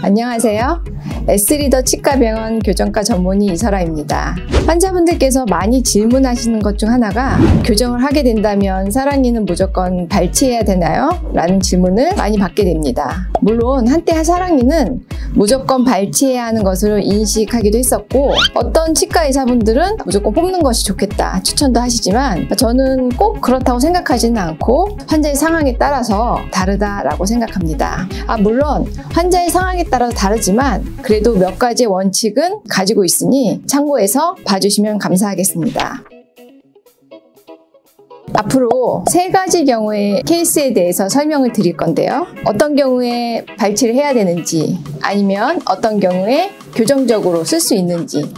안녕하세요. S리더 치과병원 교정과 전문의 이설아입니다. 환자분들께서 많이 질문하시는 것 중 하나가 교정을 하게 된다면 사랑니는 무조건 발치해야 되나요? 라는 질문을 많이 받게 됩니다. 물론 한때 사랑니는 무조건 발치해야 하는 것으로 인식하기도 했었고, 어떤 치과 의사분들은 무조건 뽑는 것이 좋겠다 추천도 하시지만, 저는 꼭 그렇다고 생각하지는 않고 환자의 상황에 따라서 다르다라고 생각합니다. 물론 환자의 상황에 따라서 다르지만 그래도 몇 가지 원칙은 가지고 있으니 참고해서 봐주시면 감사하겠습니다. 앞으로 3가지 경우의 케이스에 대해서 설명을 드릴 건데요. 어떤 경우에 발치를 해야 되는지, 아니면 어떤 경우에 교정적으로 쓸 수 있는지,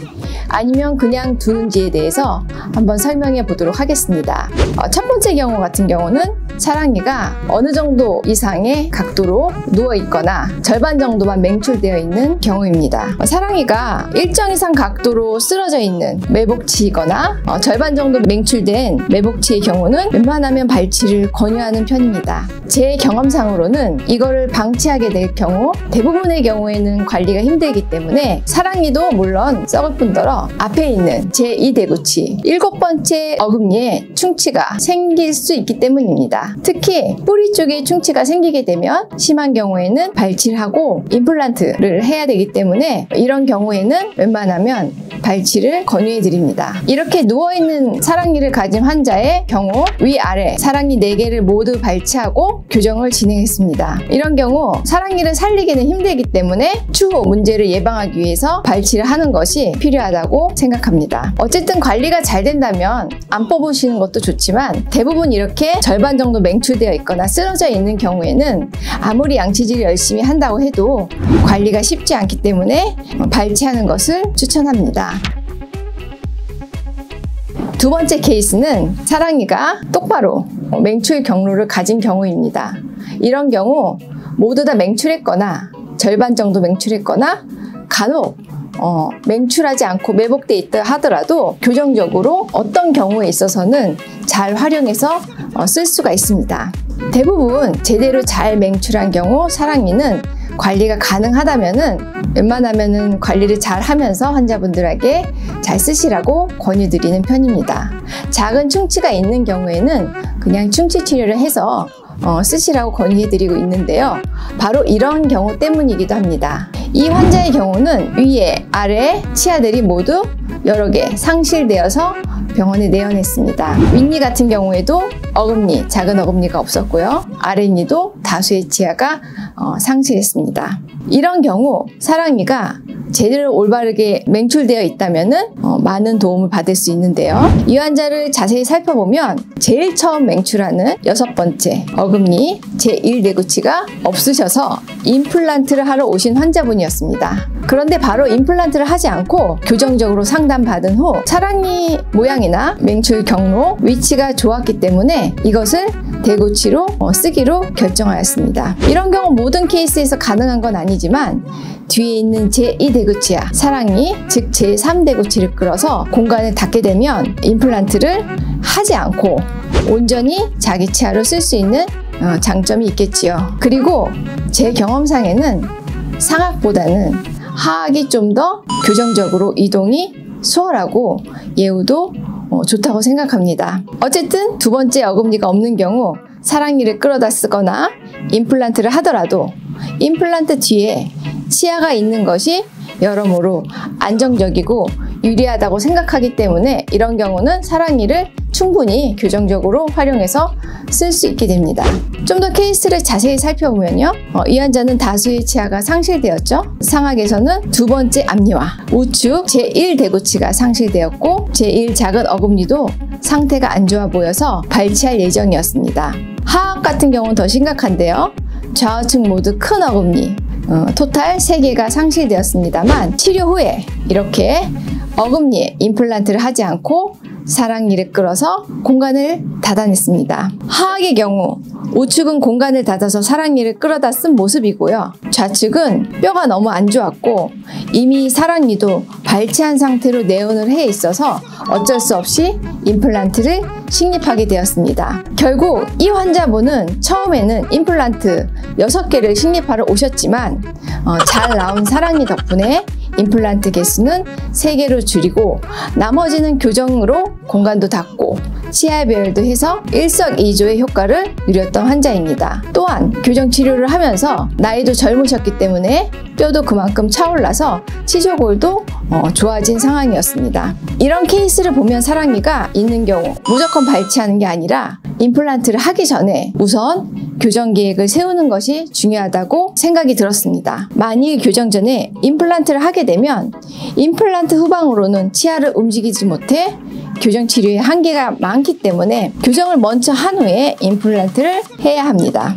아니면 그냥 두는지에 대해서 한번 설명해 보도록 하겠습니다. 첫 번째 경우 같은 경우는 사랑니가 어느 정도 이상의 각도로 누워 있거나 절반 정도만 맹출되어 있는 경우입니다. 사랑니가 일정 이상 각도로 쓰러져 있는 매복치이거나 절반 정도 맹출된 매복치의 경우는 웬만하면 발치를 권유하는 편입니다. 제 경험상으로는 이거를 방치하게 될 경우 대부분의 경우에는 관리가 힘들기 때문에 사랑니도 물론 썩을 뿐더러 앞에 있는 제2대구치 7번째 어금니에 충치가 생길 수 있기 때문입니다. 특히 뿌리 쪽에 충치가 생기게 되면 심한 경우에는 발치를 하고 임플란트를 해야 되기 때문에 이런 경우에는 웬만하면 발치를 권유해 드립니다. 이렇게 누워있는 사랑니를 가진 환자의 경우 위아래 사랑니 4개를 모두 발치하고 교정을 진행했습니다. 이런 경우 사랑니를 살리기는 힘들기 때문에 추후 문제를 예방하기 위해서 발치를 하는 것이 필요하다고 생각합니다. 어쨌든 관리가 잘 된다면 안 뽑으시는 것도 좋지만 대부분 이렇게 절반 정도 맹출되어 있거나 쓰러져 있는 경우에는 아무리 양치질을 열심히 한다고 해도 관리가 쉽지 않기 때문에 발치하는 것을 추천합니다. 두 번째 케이스는 사랑니가 똑바로 맹출 경로를 가진 경우입니다. 이런 경우 모두 다 맹출했거나 절반 정도 맹출했거나 간혹 맹출하지 않고 매복돼 있다 하더라도 교정적으로 어떤 경우에 있어서는 잘 활용해서 쓸 수가 있습니다. 대부분 제대로 잘 맹출한 경우 사랑니는 관리가 가능하다면은 웬만하면은 관리를 잘 하면서 환자분들에게 잘 쓰시라고 권유드리는 편입니다. 작은 충치가 있는 경우에는 그냥 충치 치료를 해서 쓰시라고 권유해드리고 있는데요. 바로 이런 경우 때문이기도 합니다. 이 환자의 경우는 위에, 아래 치아들이 모두 여러 개 상실되어서 병원에 내원했습니다. 윗니 같은 경우에도 어금니, 작은 어금니가 없었고요. 아랫니도 다수의 치아가 상실했습니다. 이런 경우 사랑니가 제대로 올바르게 맹출되어 있다면 많은 도움을 받을 수 있는데요. 이 환자를 자세히 살펴보면 제일 처음 맹출하는 6번째 어금니 제1대구치가 없으셔서 임플란트를 하러 오신 환자분이었습니다. 그런데 바로 임플란트를 하지 않고 교정적으로 상담받은 후 사랑니 모양이나 맹출 경로, 위치가 좋았기 때문에 이것을 대구치로 쓰기로 결정하였습니다. 이런 경우 모든 케이스에서 가능한 건 아니지만 뒤에 있는 제2대구치와 사랑니, 즉 제3대구치를 끌어서 공간을 닫게 되면 임플란트를 하지 않고 온전히 자기 치아로 쓸 수 있는 장점이 있겠지요. 그리고 제 경험상에는 상악보다는 하악이 좀 더 교정적으로 이동이 수월하고 예후도 좋다고 생각합니다. 어쨌든 두 번째 어금니가 없는 경우 사랑니를 끌어다 쓰거나 임플란트를 하더라도 임플란트 뒤에 치아가 있는 것이 여러모로 안정적이고 유리하다고 생각하기 때문에 이런 경우는 사랑니를 충분히 교정적으로 활용해서 쓸 수 있게 됩니다. 좀 더 케이스를 자세히 살펴보면요. 이 환자는 다수의 치아가 상실되었죠. 상악에서는 두 번째 앞니와 우측 제1대구치가 상실되었고 제1 작은 어금니도 상태가 안 좋아 보여서 발치할 예정이었습니다. 하악 같은 경우는 더 심각한데요. 좌우측 모두 큰 어금니 토탈 3개가 상실되었습니다만 치료 후에 이렇게 어금니에 임플란트를 하지 않고 사랑니를 끌어서 공간을 닫아냈습니다. 하악의 경우 우측은 공간을 닫아서 사랑니를 끌어다 쓴 모습이고요. 좌측은 뼈가 너무 안 좋았고 이미 사랑니도 발치한 상태로 내원을 해 있어서 어쩔 수 없이 임플란트를 식립하게 되었습니다. 결국 이 환자분은 처음에는 임플란트 6개를 식립하러 오셨지만 잘 나온 사랑니 덕분에 임플란트 개수는 3개로 줄이고 나머지는 교정으로 공간도 닫고 치아 배열도 해서 일석이조의 효과를 누렸던 환자입니다. 또한 교정 치료를 하면서 나이도 젊으셨기 때문에 뼈도 그만큼 차올라서 치조골도 좋아진 상황이었습니다. 이런 케이스를 보면 사랑니가 있는 경우 무조건 발치하는 게 아니라 임플란트를 하기 전에 우선 교정 계획을 세우는 것이 중요하다고 생각이 들었습니다. 만일 교정 전에 임플란트를 하게 되면 임플란트 후방으로는 치아를 움직이지 못해 교정 치료에 한계가 많기 때문에 교정을 먼저 한 후에 임플란트를 해야 합니다.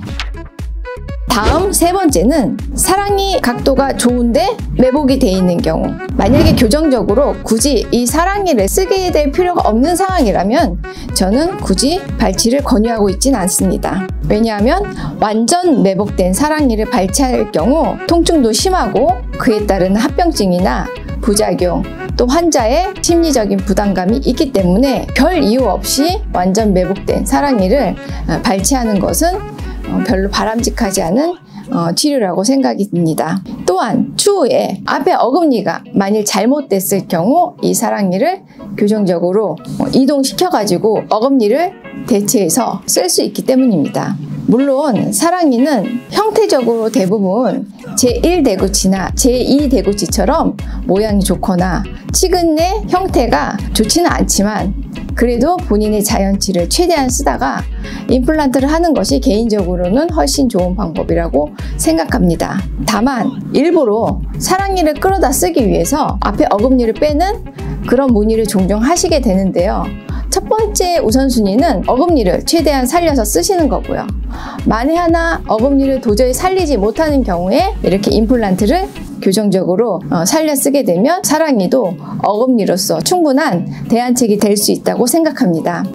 다음 3번째는 사랑니 각도가 좋은데 매복이 돼 있는 경우, 만약에 교정적으로 굳이 이 사랑니를 쓰게 될 필요가 없는 상황이라면 저는 굳이 발치를 권유하고 있진 않습니다. 왜냐하면 완전 매복된 사랑니를 발치할 경우 통증도 심하고 그에 따른 합병증이나 부작용, 또 환자의 심리적인 부담감이 있기 때문에 별 이유 없이 완전 매복된 사랑니를 발치하는 것은 별로 바람직하지 않은 치료라고 생각이 듭니다. 또한 추후에 앞에 어금니가 만일 잘못됐을 경우 이 사랑니를 교정적으로 이동시켜가지고 어금니를 대체해서 쓸 수 있기 때문입니다. 물론 사랑니는 형태적으로 대부분 제1대구치나 제2대구치처럼 모양이 좋거나 치근의 형태가 좋지는 않지만 그래도 본인의 자연치를 최대한 쓰다가 임플란트를 하는 것이 개인적으로는 훨씬 좋은 방법이라고 생각합니다. 다만 일부러 사랑니를 끌어다 쓰기 위해서 앞에 어금니를 빼는 그런 문의를 종종 하시게 되는데요. 첫 번째 우선순위는 어금니를 최대한 살려서 쓰시는 거고요. 만에 하나 어금니를 도저히 살리지 못하는 경우에 이렇게 임플란트를 교정적으로 살려 쓰게 되면 사랑니도 어금니로서 충분한 대안책이 될 수 있다고 생각합니다.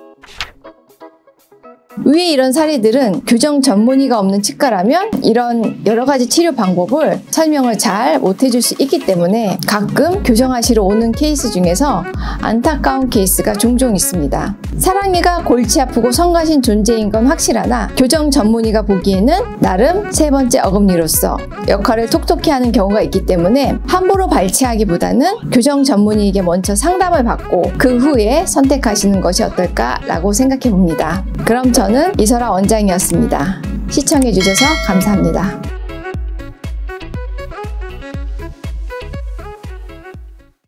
위에 이런 사례들은 교정 전문의가 없는 치과라면 이런 여러 가지 치료 방법을 설명을 잘 못 해줄 수 있기 때문에 가끔 교정하시러 오는 케이스 중에서 안타까운 케이스가 종종 있습니다. 사랑니가 골치 아프고 성가신 존재인 건 확실하나 교정 전문의가 보기에는 나름 3번째 어금니로서 역할을 톡톡히 하는 경우가 있기 때문에 함부로 발치하기보다는 교정 전문의에게 먼저 상담을 받고 그 후에 선택하시는 것이 어떨까라고 생각해 봅니다. 그럼 저는 이설아 원장이었습니다. 시청해 주셔서 감사합니다.